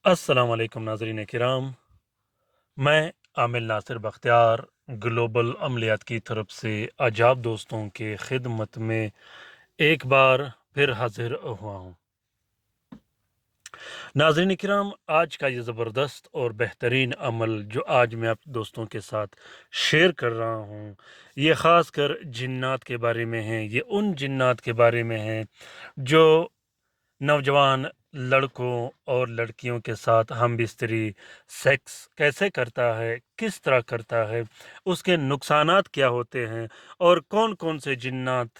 अस्सलाम वालेकुम नाज़रीन किराम। मैं आमिल नासिर बख्तियार ग्लोबल अमलियात की तरफ से आजाब दोस्तों के खिदमत में एक बार फिर हाजिर हुआ हूँ। नाज़रीन किराम, आज का ये ज़बरदस्त और बेहतरीन अमल जो आज मैं आप दोस्तों के साथ शेयर कर रहा हूँ, ये ख़ास कर जिन्नात के बारे में है। ये उन जिन्नात के बारे में है जो नौजवान लड़कों और लड़कियों के साथ हम बिस्तरी सेक्स कैसे करता है, किस तरह करता है, उसके नुकसानात क्या होते हैं और कौन-कौन से जिन्नात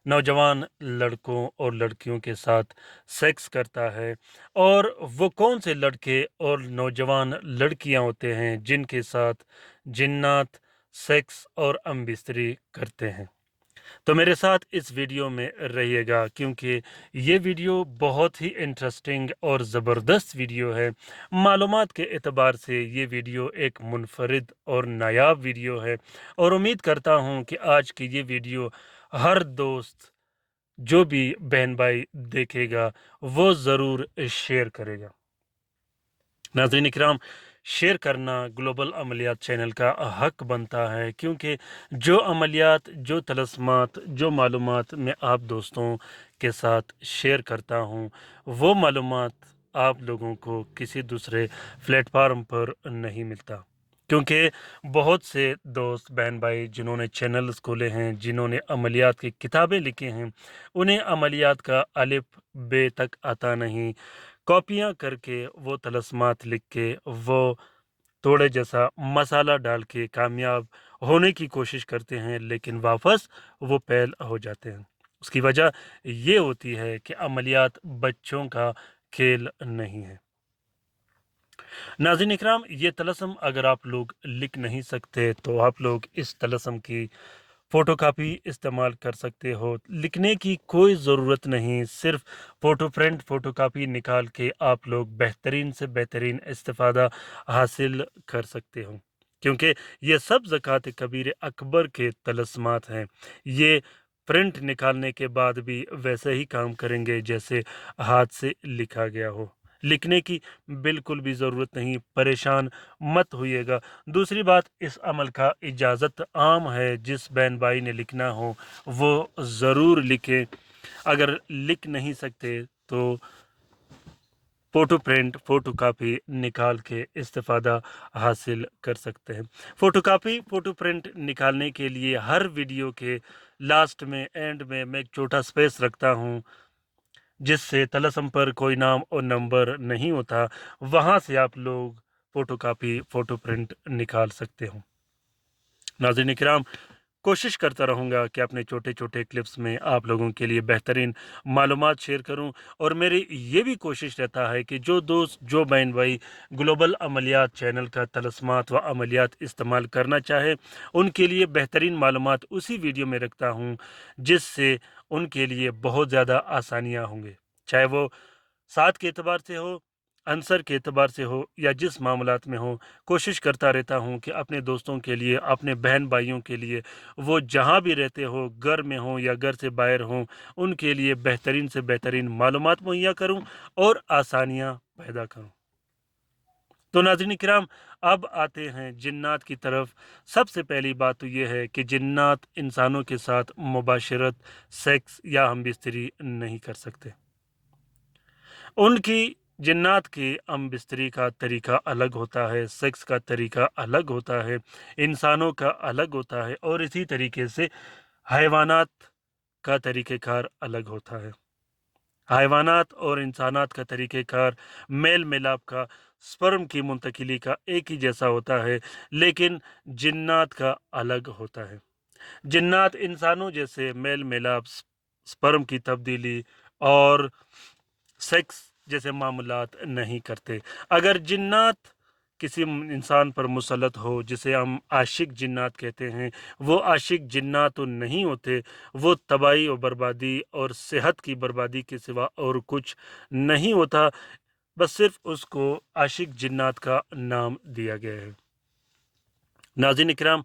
नौजवान लड़कों और लड़कियों के साथ सेक्स करता है और वो कौन से लड़के और नौजवान लड़कियां होते हैं जिनके साथ जिन्नात सेक्स और हम बिस्तरी करते हैं। तो मेरे साथ इस वीडियो में रहिएगा क्योंकि ये वीडियो बहुत ही इंटरेस्टिंग और ज़बरदस्त वीडियो है। मालूमात के एतबार से ये वीडियो एक मुनफरिद और नायाब वीडियो है और उम्मीद करता हूँ कि आज की ये वीडियो हर दोस्त जो भी बहन भाई देखेगा वो ज़रूर शेयर करेगा। नाज़रीन इकराम, शेयर करना ग्लोबल अमलियात चैनल का हक बनता है क्योंकि जो अमलियात, जो तलस्मात, जो मालूमात मैं आप दोस्तों के साथ शेयर करता हूँ, वो मालूमात आप लोगों को किसी दूसरे प्लेटफार्म पर नहीं मिलता। क्योंकि बहुत से दोस्त बहन भाई जिन्होंने चैनल्स खोले हैं, जिन्होंने अमलियात की किताबें लिखी हैं, उन्हें अमलियात का अलिफ बे तक आता नहीं। कॉपियाँ करके वो तलस्मात लिख के वो तोड़े जैसा मसाला डाल के कामयाब होने की कोशिश करते हैं, लेकिन वापस वो फेल हो जाते हैं। उसकी वजह ये होती है कि अमलियात बच्चों का खेल नहीं है। नाज़रीन इकराम, ये तलस्म अगर आप लोग लिख नहीं सकते तो आप लोग इस तलस्म की फ़ोटोकॉपी इस्तेमाल कर सकते हो। लिखने की कोई ज़रूरत नहीं, सिर्फ़ फ़ोटो प्रिंट फ़ोटोकॉपी निकाल के आप लोग बेहतरीन से बेहतरीन इस्तिफ़ादा हासिल कर सकते हो। क्योंकि ये सब ज़कात कबीर अकबर के तलस्मात हैं। ये प्रिंट निकालने के बाद भी वैसे ही काम करेंगे जैसे हाथ से लिखा गया हो। लिखने की बिल्कुल भी ज़रूरत नहीं, परेशान मत होइएगा। दूसरी बात, इस अमल का इजाज़त आम है, जिस बहन भाई ने लिखना हो वो ज़रूर लिखें। अगर लिख नहीं सकते तो फ़ोटो प्रिंट, फ़ोटो कापी निकाल के इस्तिफ़ादा हासिल कर सकते हैं। फ़ोटो प्रिंट निकालने के लिए हर वीडियो के लास्ट में, एंड में मैं एक छोटा स्पेस रखता हूँ, जिससे तलस्म पर कोई नाम और नंबर नहीं होता। वहाँ से आप लोग फ़ोटो कापी, फ़ोटो प्रिंट निकाल सकते हो। नाज़रीन किराम, कोशिश करता रहूँगा कि अपने छोटे-छोटे क्लिप्स में आप लोगों के लिए बेहतरीन मालूमात शेयर करूँ और मेरी ये भी कोशिश रहता है कि जो दोस्त, जो बहन-भाई ग्लोबल अमलियात चैनल का तलस्मात व अमलियात इस्तेमाल करना चाहे, उनके लिए बेहतरीन मालूमात उसी वीडियो में रखता हूँ, जिससे उनके लिए बहुत ज़्यादा आसानियाँ होंगे। चाहे वो साथ के एतबार से हो, आंसर के एतबार से हो या जिस मामलात में हो, कोशिश करता रहता हूँ कि अपने दोस्तों के लिए, अपने बहन-भाइयों के लिए, वो जहाँ भी रहते हो, घर में हों या घर से बाहर हों, उनके लिए बेहतरीन से बेहतरीन मालूमात मुहैया करूँ और आसानियाँ पैदा करूँ। तो नाज़रीन किराम, अब आते हैं जिन्नात की तरफ। सबसे पहली बात तो ये है कि जिन्नात इंसानों के साथ मुबाशरत, सेक्स या हमबिस्तरी नहीं कर सकते। उनकी जिन्नात की हम-बिस्तरी का तरीका अलग होता है, सेक्स का तरीका अलग होता है, इंसानों का अलग होता है और इसी तरीके से हैवानात का तरीक़ेकार अलग होता है। हैवानात और इंसानात का तरीक़ेकार मेल-मिलाप का, स्पर्म की मुंतकिली का एक ही जैसा होता है, लेकिन जिन्नात का अलग होता है। जिन्नात इंसानों जैसे मेल-मिलाप, स्पर्म की तब्दीली और सेक्स जैसे मामलात नहीं करते। अगर जिन्नात किसी इंसान पर मुसल्लत हो, जिसे हम आशिक जिन्नात कहते हैं, वो आशिक जिन्नात तो नहीं होते, वो तबाही और बर्बादी और सेहत की बर्बादी के सिवा और कुछ नहीं होता, बस सिर्फ उसको आशिक जिन्नात का नाम दिया गया है। नाज़रीन इकराम,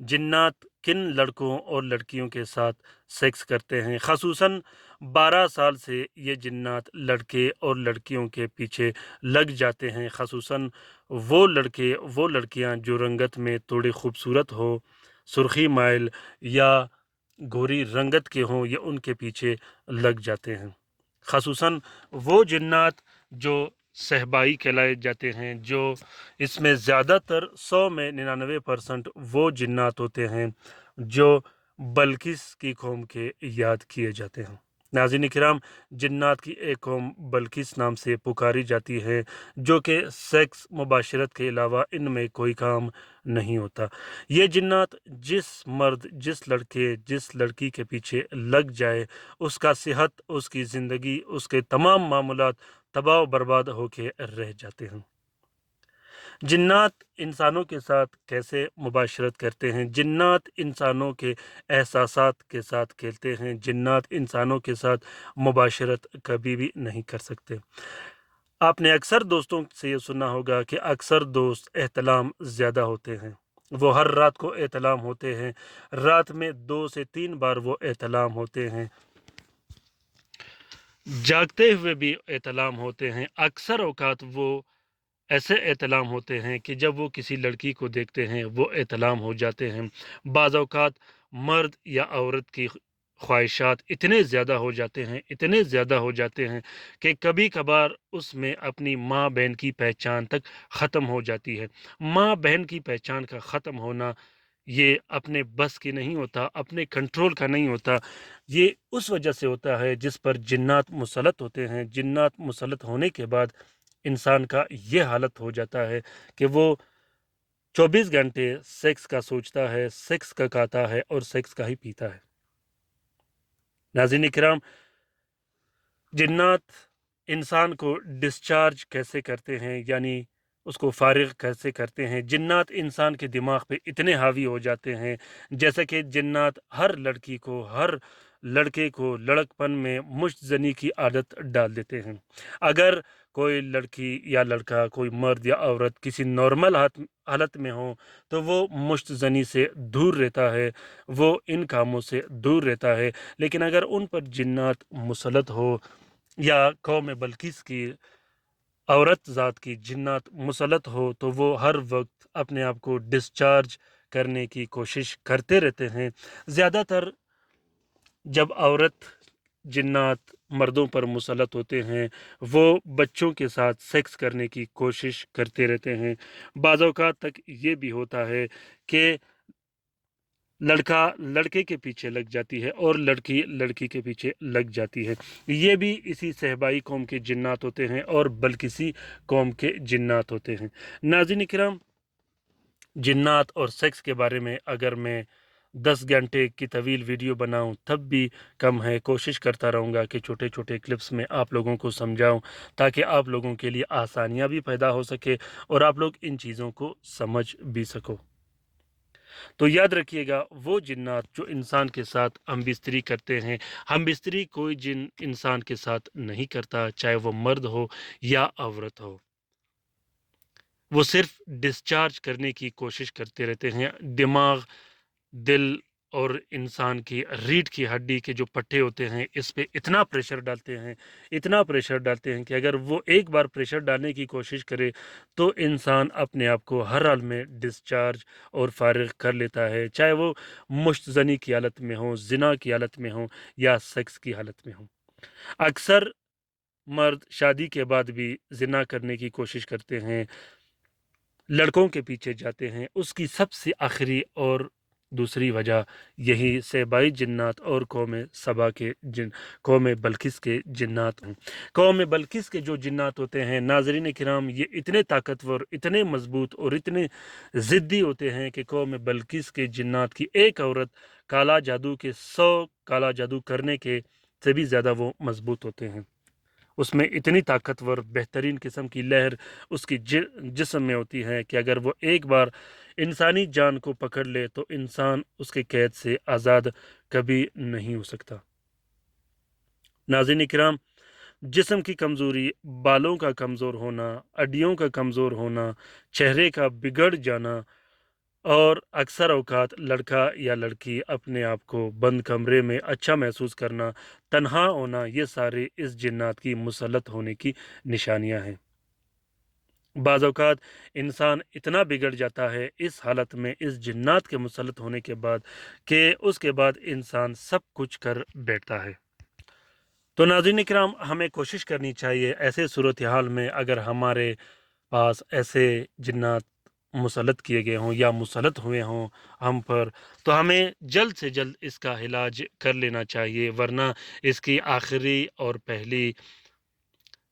जिन्नात किन लड़कों और लड़कियों के साथ सेक्स करते हैं। ख़ुसूसन 12 साल से ये जिन्नात लड़के और लड़कियों के पीछे लग जाते हैं। ख़ुसूसन वो लड़के वो लड़कियां जो रंगत में थोड़ी खूबसूरत हो, सुर्खी माइल या गोरी रंगत के हों, ये उनके पीछे लग जाते हैं। ख़ुसूसन वो जिन्नात जो सहबाई कहलाए जाते हैं, जो इसमें ज़्यादातर 100 में 99% वो जिन्नात होते हैं जो बल्किस की कौम के याद किए जाते हैं। नाज़रीन किराम, जिन्नात की एक कौम बल्किस नाम से पुकारी जाती है, जो कि सेक्स मुबाशरत के अलावा इनमें कोई काम नहीं होता। ये जिन्नात जिस मर्द, जिस लड़के, जिस लड़की के पीछे लग जाए, उसका सेहत, उसकी ज़िंदगी, उसके तमाम मामूलात तबाह बर्बाद होके रह जाते हैं। जिन्नात इंसानों के साथ कैसे मुबाशरत करते हैं? जिन्नात इंसानों के एहसासात के साथ खेलते हैं। जिन्नात इंसानों के साथ मुबाशरत कभी भी नहीं कर सकते। आपने अक्सर दोस्तों से ये सुना होगा कि अक्सर दोस्त एहतलाम ज़्यादा होते हैं। वो हर रात को एहतलाम होते हैं। रात में 2 से 3 बार वो एहतलाम होते हैं। जागते हुए भी एहतलाम होते हैं। अक्सर औकात वो ऐसे एहतलाम होते हैं कि जब वो किसी लड़की को देखते हैं वो एहतलाम हो जाते हैं। बाज़ औक़ात मर्द या औरत की ख्वाहिशात इतने ज़्यादा हो जाते हैं, इतने ज़्यादा हो जाते हैं कि कभी कभार उसमें अपनी माँ बहन की पहचान तक ख़त्म हो जाती है। माँ बहन की पहचान का ख़त्म होना ये अपने बस की नहीं होता, अपने कंट्रोल का नहीं होता। ये उस वजह से होता है जिस पर जिन्नात मुसलत होते हैं। जिन्नात मुसलत होने के बाद इंसान का ये हालत हो जाता है कि वो 24 घंटे सेक्स का सोचता है, सेक्स का खाता है और सेक्स का ही पीता है। नाज़रीन किराम, जिन्नात इंसान को डिस्चार्ज कैसे करते हैं, यानी उसको फारिग कैसे करते हैं? जिन्नात इंसान के दिमाग पे इतने हावी हो जाते हैं, जैसे कि जिन्नात हर लड़की को, हर लड़के को लड़कपन में मुश्तज़नी की आदत डाल देते हैं। अगर कोई लड़की या लड़का, कोई मर्द या औरत किसी नॉर्मल हालत में हो तो वो मुश्तज़नी से दूर रहता है, वो इन कामों से दूर रहता है। लेकिन अगर उन पर जिन्नात मुसलत हो या कौम बल्किस की औरत ज़ात की जिन्नात मुसलत हो तो वो हर वक्त अपने आप को डिस्चार्ज करने की कोशिश करते रहते हैं। ज़्यादातर जब औरत जिन्नात मर्दों पर मुसलत होते हैं, वो बच्चों के साथ सेक्स करने की कोशिश करते रहते हैं। बाज़ औक़ात तक ये भी होता है कि लड़का लड़के के पीछे लग जाती है और लड़की लड़की के पीछे लग जाती है। ये भी इसी सहबाई कौम के जिन्नात होते हैं और बल्किसी कौम के जिन्नात होते हैं। नाज़रीन किराम, जिन्नात और सेक्स के बारे में अगर मैं 10 घंटे की तवील वीडियो बनाऊं तब भी कम है। कोशिश करता रहूँगा कि छोटे छोटे क्लिप्स में आप लोगों को समझाऊं ताकि आप लोगों के लिए आसानियां भी पैदा हो सके और आप लोग इन चीज़ों को समझ भी सको। तो याद रखिएगा, वो जिन्नात जो इंसान के साथ हम बिस्तरी करते हैं, हम बिस्तरी कोई जिन इंसान के साथ नहीं करता, चाहे वो मर्द हो या औरत हो। वो सिर्फ डिस्चार्ज करने की कोशिश करते रहते हैं। दिमाग, दिल और इंसान की रीढ़ की हड्डी के जो पट्टे होते हैं इस पे इतना प्रेशर डालते हैं, इतना प्रेशर डालते हैं कि अगर वो एक बार प्रेशर डालने की कोशिश करे तो इंसान अपने आप को हर हाल में डिस्चार्ज और फारिग कर लेता है, चाहे वो मुश्तज़नी की हालत में हो, ज़िना की हालत में हो या सेक्स की हालत में हो। अक्सर मर्द शादी के बाद भी ज़िना करने की कोशिश करते हैं, लड़कों के पीछे जाते हैं। उसकी सबसे आखिरी और दूसरी वजह यही सेबाई जिन्नात और कौम बल्किस के जिन्नात हैं। कौम बल्किस के जो जिन्नात होते हैं, नाज़रीन किराम, ये इतने ताकतवर, इतने मजबूत और इतने ज़िद्दी होते हैं कि कौम बल्किस के जिन्नात की एक औरत काला जादू के 100 काला जादू करने के से भी ज़्यादा वो मजबूत होते हैं। उसमें इतनी ताकतवर बेहतरीन किस्म की लहर उसकी जिस्म में होती है कि अगर वो एक बार इंसानी जान को पकड़ ले तो इंसान उसके कैद से आज़ाद कभी नहीं हो सकता। नाज़रीन किराम, जिस्म की कमज़ोरी, बालों का कमज़ोर होना, हड्डियों का कमज़ोर होना, चेहरे का बिगड़ जाना اور اکثر اوقات لڑکا یا لڑکی اپنے آپ کو بند کمرے میں اچھا محسوس کرنا، تنہا ہونا، یہ سارے اس جنات کی مسلط ہونے کی نشانیاں ہیں۔ بعض اوقات انسان اتنا بگڑ جاتا ہے اس حالت میں اس جنات کے مسلط ہونے کے بعد کہ اس کے بعد انسان سب کچھ کر بیٹھتا ہے۔ تو ناظرین کرام، ہمیں کوشش کرنی چاہیے ایسے صورتحال میں اگر ہمارے پاس ایسے جنات مسلط کیے گئے ہوں یا مسلط ہوئے ہوں ہم پر، تو ہمیں جلد سے جلد اس کا علاج کر لینا چاہیے، ورنہ اس کی آخری اور پہلی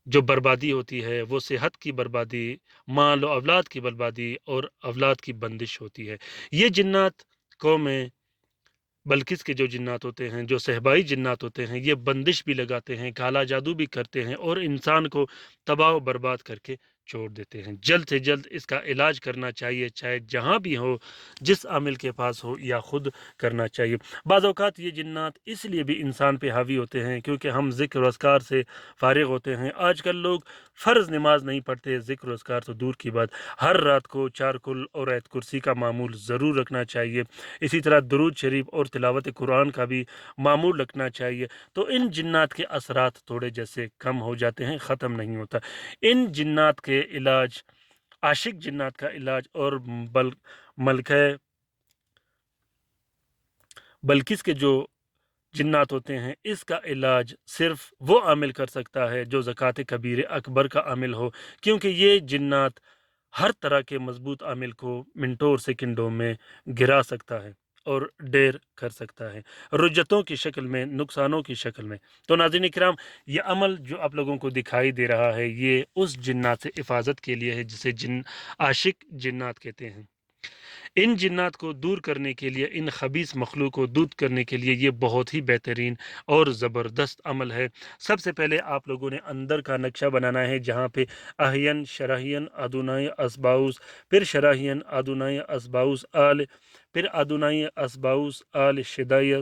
جو بربادی ہوتی ہے وہ صحت کی بربادی، مال و اولاد کی بربادی اور اولاد کی بندش ہوتی ہے۔ یہ جنات قوم بلقیس کے جو جنات ہوتے ہیں، جو صحبائی جنات ہوتے ہیں، یہ بندش بھی لگاتے ہیں، کالا جادو بھی کرتے ہیں اور انسان کو تباہ و برباد کر کے چھوڑ دیتے ہیں۔ جلد سے جلد اس کا علاج کرنا چاہیے، چاہے جہاں بھی ہو، جس عامل کے پاس ہو، یا خود کرنا چاہیے۔ بعض اوقات یہ جنات اس لیے بھی انسان پہ حاوی ہوتے ہیں کیونکہ ہم ذکر و اذکار سے فارغ ہوتے ہیں۔ آج کل لوگ فرض نماز نہیں پڑھتے، ذکر و اذکار تو دور کی بات، ہر رات کو 4 کل اور آیت کرسی کا معمول ضرور رکھنا چاہیے۔ اسی طرح درود شریف اور تلاوت قرآن کا بھی معمول رکھنا چاہیے، تو ان جنات کے اثرات تھوڑے جیسے کم ہو جاتے ہیں، ختم نہیں ہوتا۔ ان جنات کے علاج، عاشق جنات کا علاج اور ملکہ بلقیس کے جو جنات ہوتے ہیں، اس کا علاج صرف وہ عامل کر سکتا ہے جو زکوٰۃ کبیر اکبر کا عامل ہو، کیونکہ یہ جنات ہر طرح کے مضبوط عامل کو منٹوں اور سیکنڈوں میں گرا سکتا ہے اور ڈیر کر سکتا ہے، رجتوں کی شکل میں، نقصانوں کی شکل میں۔ تو ناظرین کرام، یہ عمل جو آپ لوگوں کو دکھائی دے رہا ہے، یہ اس جنات سے حفاظت کے لیے ہے جسے عاشق جنات کہتے ہیں۔ ان جنات کو دور کرنے کے لیے، ان خبیث مخلوق کو دور کرنے کے لیے یہ بہت ہی بہترین اور زبردست عمل ہے۔ سب سے پہلے آپ لوگوں نے اندر کا نقشہ بنانا ہے، جہاں پہ احین شراہین ادونائی اسباؤس، پھر شراہین ادونائی اسباؤس آل، پھر ادونائی اسباؤس آل شدائی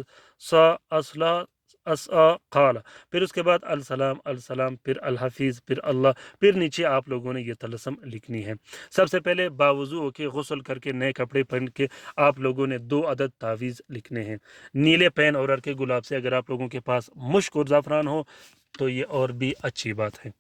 سا اصلا اسا قال، پھر اس کے بعد السلام السلام، پھر الحفیظ، پھر اللہ، پھر نیچے آپ لوگوں نے یہ طلسم لکھنی ہے۔ سب سے پہلے باوضو ہو کے، غسل کر کے، نئے کپڑے پہن کے آپ لوگوں نے 2 عدد تعویذ لکھنے ہیں، نیلے پین اور ارکے گلاب سے۔ اگر آپ لوگوں کے پاس مشک اور زعفران ہو تو یہ اور بھی اچھی بات ہے۔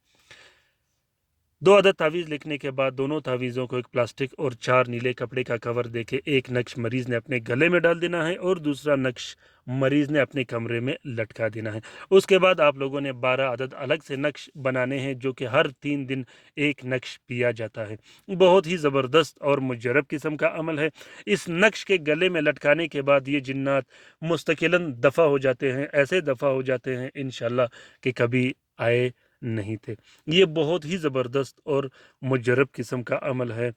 2 عدد تعویذ لکھنے کے بعد دونوں تعویذوں کو ایک پلاسٹک اور 4 نیلے کپڑے کا کور دے کے ایک نقش مریض نے اپنے گلے میں ڈال دینا ہے اور دوسرا نقش مریض نے اپنے کمرے میں لٹکا دینا ہے۔ اس کے بعد آپ لوگوں نے 12 عدد الگ سے نقش بنانے ہیں، جو کہ ہر 3 دن ایک نقش پیا جاتا ہے۔ بہت ہی زبردست اور مجرب قسم کا عمل ہے۔ اس نقش کے گلے میں لٹکانے کے بعد یہ جنات مستقلاً دفع ہو جاتے ہیں، ایسے دفع ہو جاتے ہیں انشاءاللہ کہ کبھی آئے نہیں تھے۔ یہ بہت ہی زبردست اور مجرب قسم کا عمل ہے۔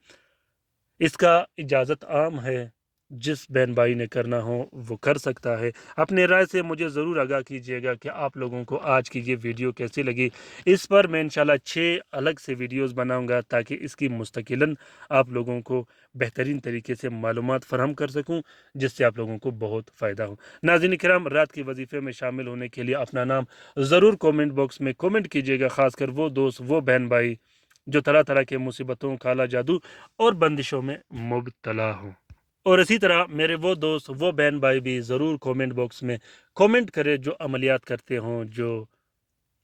اس کا اجازت عام ہے، جس بہن بھائی نے کرنا ہو وہ کر سکتا ہے۔ اپنے رائے سے مجھے ضرور آگاہ کیجیے گا کہ آپ لوگوں کو آج کی یہ ویڈیو کیسی لگی۔ اس پر میں انشاءاللہ 6 الگ سے ویڈیوز بناؤں گا تاکہ اس کی مستقلاً آپ لوگوں کو بہترین طریقے سے معلومات فراہم کر سکوں، جس سے آپ لوگوں کو بہت فائدہ ہو۔ ناظرین کرام، رات کے وظیفے میں شامل ہونے کے لیے اپنا نام ضرور کومنٹ باکس میں کومنٹ کیجیے گا، خاص کر وہ دوست، وہ بہن بھائی جو طرح طرح کے مصیبتوں، کالا جادو اور بندشوں میں مبتلا ہوں۔ اور اسی طرح میرے وہ دوست، وہ بہن بھائی بھی ضرور کومنٹ باکس میں کومنٹ کرے جو عملیات کرتے ہوں، جو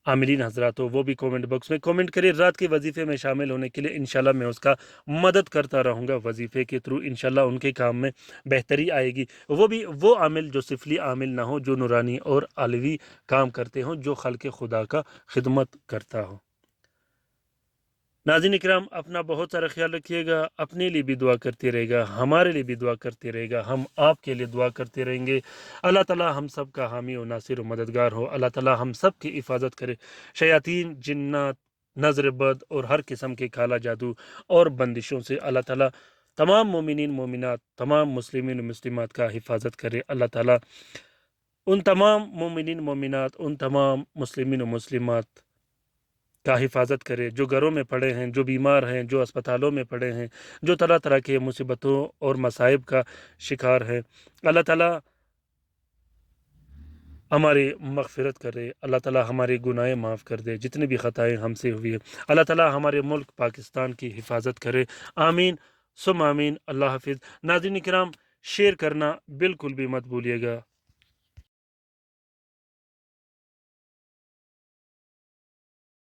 عاملین حضرات ہو، وہ بھی کومنٹ باکس میں کومنٹ کرے۔ رات کے وظیفے میں شامل ہونے کے لیے انشاءاللہ میں اس کا مدد کرتا رہوں گا، وظیفے کے تھرو انشاءاللہ ان کے کام میں بہتری آئے گی۔ وہ بھی وہ عامل جو سفلی عامل نہ ہو، جو نورانی اور عالوی کام کرتے ہوں، جو خلق خدا کا خدمت کرتا ہو۔ ناظرین اکرام، اپنا بہت سارا خیال رکھیے گا، اپنے لیے بھی دعا کرتے رہے گا، ہمارے لیے بھی دعا کرتے رہے گا، ہم آپ کے لیے دعا کرتے رہیں گے۔ اللہ تعالیٰ ہم سب کا حامی و ناصر و مددگار ہو۔ اللہ تعالیٰ ہم سب کی حفاظت کرے، شیاطین، جنات، نظر بد اور ہر قسم کے کالا جادو اور بندشوں سے اللہ تعالیٰ تمام مومنین مومنات، تمام مسلمین و مسلمات کا حفاظت کرے۔ اللہ تعالیٰ ان تمام مومنین مومنات، ان تمام مسلمین و مسلمات کا حفاظت کرے جو گھروں میں پڑے ہیں، جو بیمار ہیں، جو اسپتالوں میں پڑے ہیں، جو طرح طرح کے مصیبتوں اور مصائب کا شکار ہیں۔ اللہ تعالیٰ ہماری مغفرت کرے، اللہ تعالیٰ ہمارے گناہ معاف کر دے، جتنی بھی خطائیں ہم سے ہوئی ہیں۔ اللہ تعالیٰ ہمارے ملک پاکستان کی حفاظت کرے، آمین سم آمین۔ اللہ حافظ۔ ناظرین کرام، شیئر کرنا بالکل بھی مت بھولیے گا۔